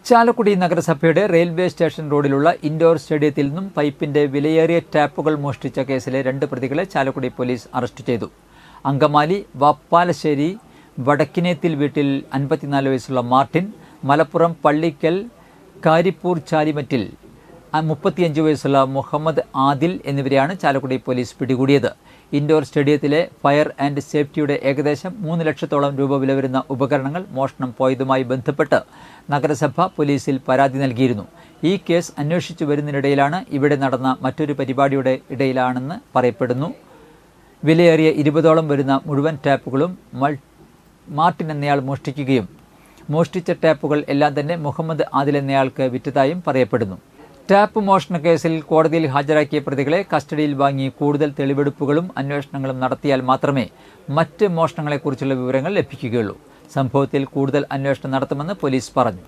ചാലക്കുടി നഗരസഭയുടെ railway station റോഡിലുള്ള indoor സ്റ്റേഡിയത്തിൽ നിന്നും പൈപ്പിന്റെ വിലയേറിയ ടാപ്പുകൾ മോഷ്ടിച്ച കേസിലെ 2 പ്രതികളെ ചാലക്കുടി പോലീസ് അറസ്റ്റ് ചെയ്തു. അങ്കമാലി വപ്പാലശ്ശേരി വടക്കിനേത്തിൽ വീട്ടിൽ 54 വയസ്സുള്ള മാർട്ടിൻ, മലപ്പുറം പള്ളിക്കൽ കാരിപ്പൂർ ചാലിമറ്റിൽ 35 വയസ്സുള്ള മുഹമ്മദ് ആദിൽ എന്നിവരെയാണ് ചാലക്കുടി പോലീസ് പിടികൂടിയത്. ഇൻഡോർ സ്റ്റേഡിയത്തിലെ ഫയർ ആൻഡ് സേഫ്റ്റിയുടെ ഏകദേശം 3 ലക്ഷത്തോളം രൂപ വില വരുന്ന ഉപകരണങ്ങൾ മോഷണം പോയതുമായി ബന്ധപ്പെട്ട് നഗരസഭ പോലീസിൽ പരാതി നൽകിയിരുന്നു. ഈ കേസ് അന്വേഷിച്ചു വരുന്നതിനിടയിലാണ് ഇവിടെ നടന്ന മറ്റൊരു പരിപാടിയുടെ ഇടയിലാണെന്ന് പറയപ്പെടുന്നു. വിലയേറിയ 20ഓളം വരുന്ന മുഴുവൻ ടാപ്പുകളും മാർട്ടിൻ എന്നയാൾ മോഷ്ടിക്കുകയും മോഷ്ടിച്ച ടാപ്പുകൾ എല്ലാം തന്നെ മുഹമ്മദ് ആദിൽ എന്നയാൾക്ക് വിറ്റതായും പറയപ്പെടുന്നു. ടാപ്പ് മോഷണ കേസിൽ കോടതിയിൽ ഹാജരാക്കിയ പ്രതികളെ കസ്റ്റഡിയിൽ വാങ്ങി കൂടുതൽ തെളിവെടുപ്പുകളും അന്വേഷണങ്ങളും നടത്തിയാൽ മാത്രമേ മറ്റ് മോഷണങ്ങളെക്കുറിച്ചുള്ള വിവരങ്ങൾ ലഭിക്കുകയുള്ളൂ. സംഭവത്തിൽ കൂടുതൽ അന്വേഷണം നടത്തുമെന്ന് പോലീസ് പറഞ്ഞു.